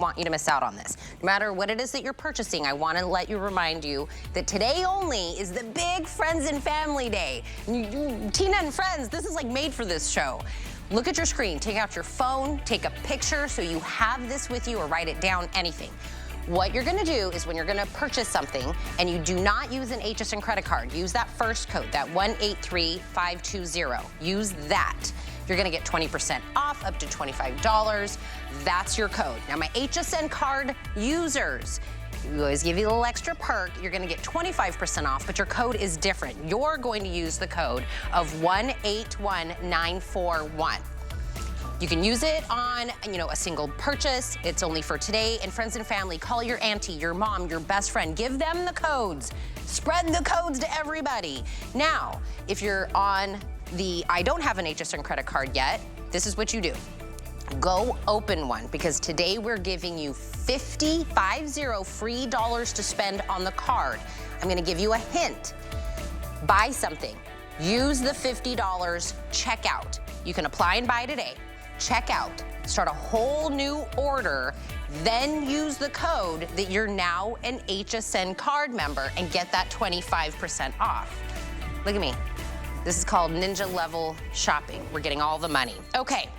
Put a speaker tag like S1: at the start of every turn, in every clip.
S1: want you to miss out on this. No matter what it is that you're purchasing, I want to remind you that today only is the big Friends and Family Day. Tina and Friends, this is like made for this show. Look at your screen, take out your phone, take a picture so you have this with you or write it down, anything. What you're gonna do is when you're gonna purchase something and you do not use an HSN credit card, use that first code, that 183520. Use that. You're gonna get 20% off, up to $25. That's your code. Now my HSN card users, we always give you a little extra perk. You're gonna get 25% off, but your code is different. You're going to use the code of 181941. You can use it on, a single purchase. It's only for today. And Friends and Family, call your auntie, your mom, your best friend. Give them the codes. Spread the codes to everybody. Now, if you're on the I don't have an HSN credit card yet, this is what you do. Go open one, because today we're giving you 50 free dollars to spend on the card. I'm gonna give you a hint. Buy something, use the $50, check out. You can apply and buy today, check out, start a whole new order, then use the code that you're now an HSN card member and get that 25% off. Look at me. This is called ninja level shopping. We're getting all the money. Okay.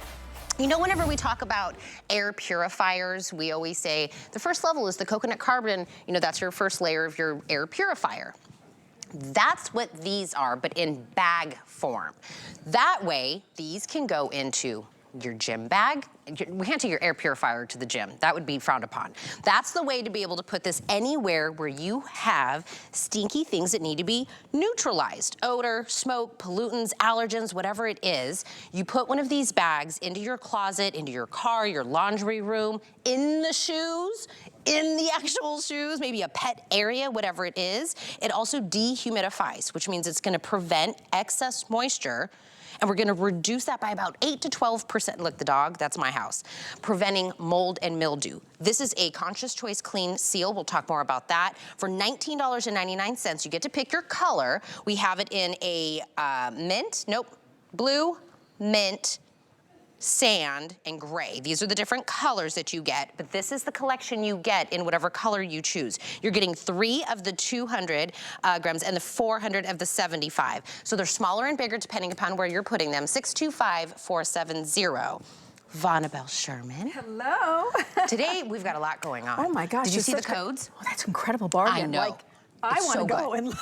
S1: Whenever we talk about air purifiers, we always say the first level is the coconut carbon. That's your first layer of your air purifier. That's what these are, but in bag form. That way, these can go into your gym bag. We can't take your air purifier to the gym. That would be frowned upon. That's the way to be able to put this anywhere where you have stinky things that need to be neutralized. Odor, smoke, pollutants, allergens, whatever it is. You put one of these bags into your closet, into your car, your laundry room, in the shoes, in the actual shoes, maybe a pet area, whatever it is. It also dehumidifies, which means it's gonna prevent excess moisture, and we're gonna reduce that by about 8 to 12%. Look, the dog, that's my house. Preventing mold and mildew. This is a Conscious Choice Clean Seal. We'll talk more about that. For $19.99, you get to pick your color. We have it in a blue, mint, sand, and gray. These are the different colors that you get, but this is the collection you get in whatever color you choose. You're getting 3 of the 200 grams and the 400 of the 75. So they're smaller and bigger depending upon where you're putting them. 625-470. Vonabelle Sherman.
S2: Hello.
S1: Today, we've got a lot going on.
S2: Oh my gosh.
S1: Did you see the codes?
S2: Oh, that's an incredible bargain.
S1: I know.
S2: I want to go and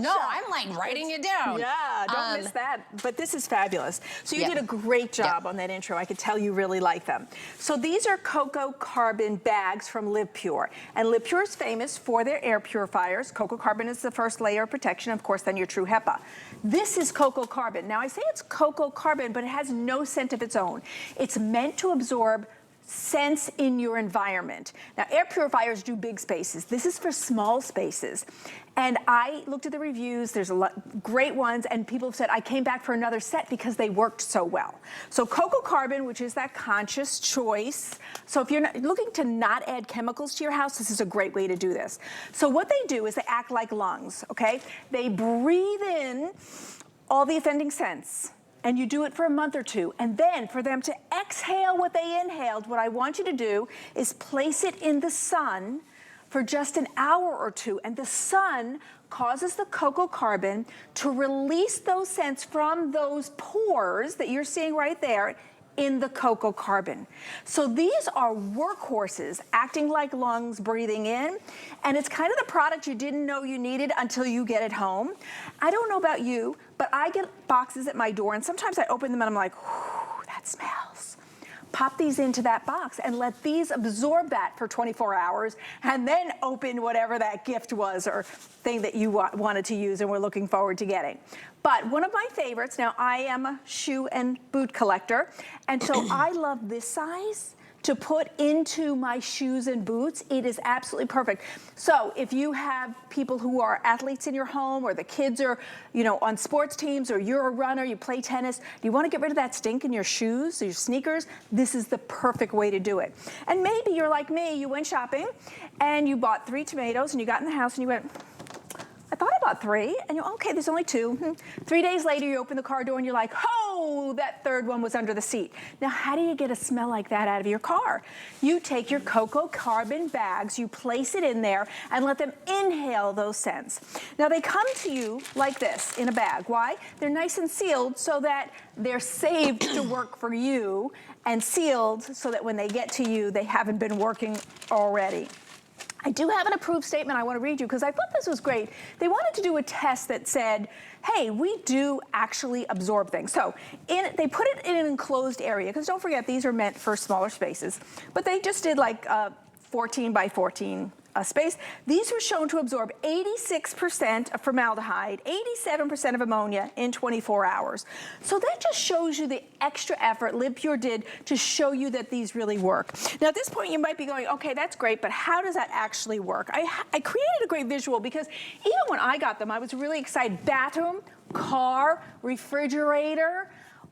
S1: No, I'm like writing it down.
S2: Yeah, don't miss that. But this is fabulous. So you did a great job on that intro. I could tell you really like them. So these are cocoa carbon bags from LivePure. And LivePure is famous for their air purifiers. Cocoa carbon is the first layer of protection, of course, then your true HEPA. This is cocoa carbon. Now I say it's cocoa carbon, but it has no scent of its own. It's meant to absorb scents in your environment. Now, air purifiers do big spaces. This is for small spaces. And I looked at the reviews, there's a lot great ones, and people have said, I came back for another set because they worked so well. So cocoa carbon, which is that conscious choice. So if you're looking to not add chemicals to your house, this is a great way to do this. So what they do is they act like lungs, okay? They breathe in all the offending scents. And you do it for a month or two. And then for them to exhale what they inhaled, what I want you to do is place it in the sun for just an hour or two. And the sun causes the cocoa carbon to release those scents from those pores that you're seeing right there in the cocoa carbon. So these are workhorses acting like lungs, breathing in, and it's kind of the product you didn't know you needed until you get it home. I don't know about you, but I get boxes at my door and sometimes I open them and I'm like, whew, that smells. Pop these into that box and let these absorb that for 24 hours and then open whatever that gift was or thing that you wanted to use and we're looking forward to getting. But one of my favorites, now I am a shoe and boot collector, and so I love this size to put into my shoes and boots. It is absolutely perfect. So if you have people who are athletes in your home or the kids are, on sports teams or you're a runner, you play tennis, you want to get rid of that stink in your shoes, or your sneakers, this is the perfect way to do it. And maybe you're like me, you went shopping and you bought 3 tomatoes and you got in the house and you went, I thought I bought 3, and you're okay, there's only 2. 3 days later, you open the car door and you're like, oh oh, that third one was under the seat. Now, how do you get a smell like that out of your car? You take your cocoa carbon bags, you place it in there, and let them inhale those scents. Now, they come to you like this in a bag. Why? They're nice and sealed so that they're saved to work for you, and sealed so that when they get to you, they haven't been working already. I do have an approved statement I want to read you because I thought this was great. They wanted to do a test that said, hey, we do actually absorb things. So they put it in an enclosed area, because don't forget, these are meant for smaller spaces, but they just did like 14 by 14 space. These were shown to absorb 86% of formaldehyde, 87% of ammonia in 24 hours. So that just shows you the extra effort LivePure did to show you that these really work. Now at this point you might be going, okay, that's great, but how does that actually work? I created a great visual because even when I got them, I was really excited. Bathroom, car, refrigerator,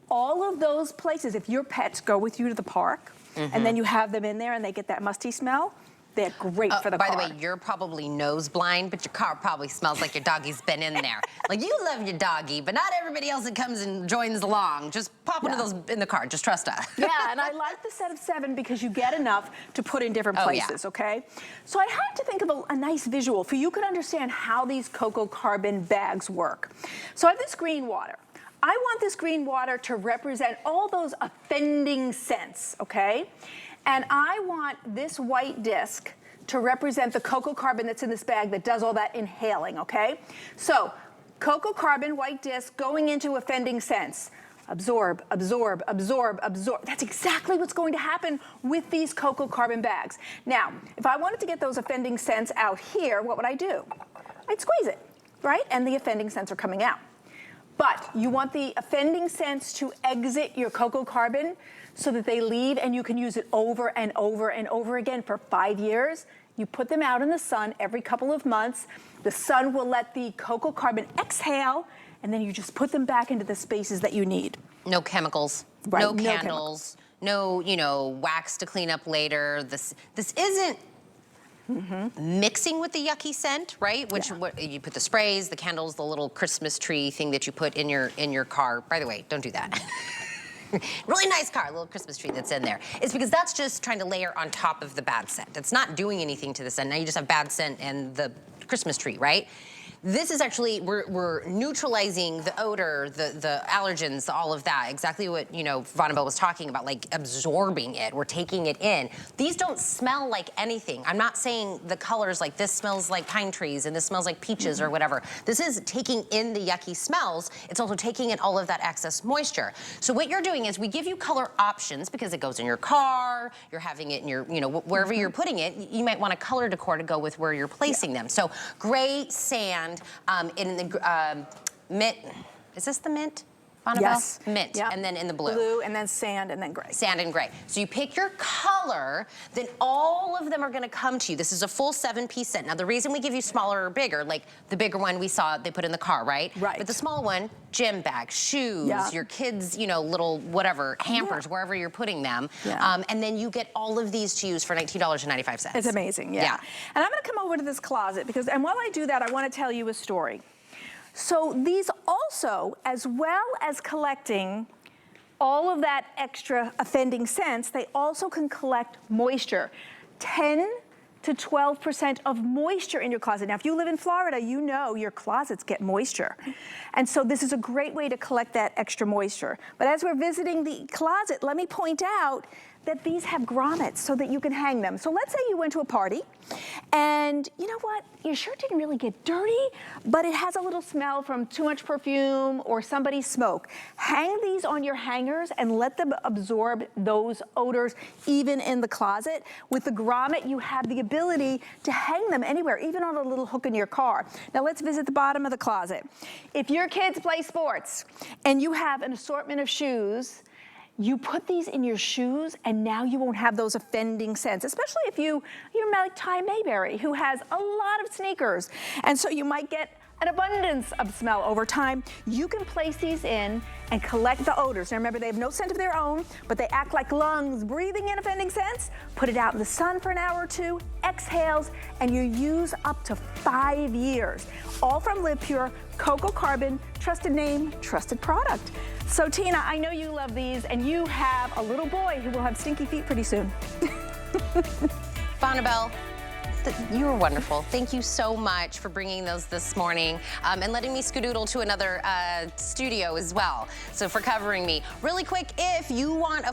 S2: all of those places. If your pets go with you to the park and then you have them in there and they get that musty smell, they're great for the car.
S1: By the way, you're probably nose blind, but your car probably smells like your doggy's been in there. Like, you love your doggy, but not everybody else that comes and joins along. Just pop one of those in the car. Just trust us.
S2: Yeah, and I like the set of 7 because you get enough to put in different places, okay? So I had to think of a nice visual for you could understand how these cocoa carbon bags work. So I have this green water. I want this green water to represent all those offending scents, okay? And I want this white disc to represent the cocoa carbon that's in this bag that does all that inhaling, okay? So, cocoa carbon, white disc, going into offending scents. Absorb, absorb, absorb, absorb. That's exactly what's going to happen with these cocoa carbon bags. Now, if I wanted to get those offending scents out here, what would I do? I'd squeeze it, right? And the offending scents are coming out. But you want the offending scents to exit your cocoa carbon so that they leave and you can use it over and over and over again for 5 years. You put them out in the sun every couple of months. The sun will let the cocoa carbon exhale, and then you just put them back into the spaces that you need.
S1: No chemicals,
S2: right,
S1: no candles, no wax to clean up later. This isn't mixing with the yucky scent, right? Which you put the sprays, the candles, the little Christmas tree thing that you put in your car. By the way, don't do that. Really nice car, little Christmas tree that's in there. It's because that's just trying to layer on top of the bad scent. It's not doing anything to the scent. Now you just have bad scent and the Christmas tree, right? This is actually, we're neutralizing the odor, the allergens, all of that. Exactly what, Vonabelle was talking about, like absorbing it. We're taking it in. These don't smell like anything. I'm not saying the colors like this smells like pine trees and this smells like peaches or whatever. This is taking in the yucky smells. It's also taking in all of that excess moisture. So what you're doing is we give you color options because it goes in your car, you're having it in your, wherever you're putting it, you might want a color decor to go with where you're placing them. So gray, sand, in the mint, is this the mint? Vonabelle?
S2: Yes.
S1: Mint, and then in the blue.
S2: Blue, and then sand, and then gray.
S1: Sand and gray. So you pick your color, then all of them are gonna come to you. This is a full 7-piece set. Now the reason we give you smaller or bigger, like the bigger one we saw they put in the car, right?
S2: Right.
S1: But the small one, gym bag, shoes, your kids, little whatever, hampers, wherever you're putting them. And then you get all of these to use for $19.95.
S2: It's amazing, yeah. And I'm gonna come over to this closet and while I do that, I wanna tell you a story. So these also, as well as collecting all of that extra offending scents, they also can collect moisture. 10 to 12% of moisture in your closet. Now, if you live in Florida, you know your closets get moisture. And so this is a great way to collect that extra moisture. But as we're visiting the closet, let me point out that these have grommets so that you can hang them. So let's say you went to a party and you know what, your shirt didn't really get dirty, but it has a little smell from too much perfume or somebody's smoke. Hang these on your hangers and let them absorb those odors even in the closet. With the grommet, you have the ability to hang them anywhere, even on a little hook in your car. Now let's visit the bottom of the closet. If your kids play sports and you have an assortment of shoes, you put these in your shoes and now you won't have those offending scents, especially if you're like Ty Mayberry, who has a lot of sneakers. And so you might get an abundance of smell over time. You can place these in and collect the odors. Now remember, they have no scent of their own, but they act like lungs, breathing in offending scents. Put it out in the sun for an hour or two, exhales, and you use up to 5 years. All from LivePure, cocoa carbon, trusted name, trusted product. So Tina, I know you love these, and you have a little boy who will have stinky feet pretty soon.
S1: Bonnabelle, you were wonderful. Thank you so much for bringing those this morning and letting me skedoodle to another studio as well. So for covering me. Really quick, if you want a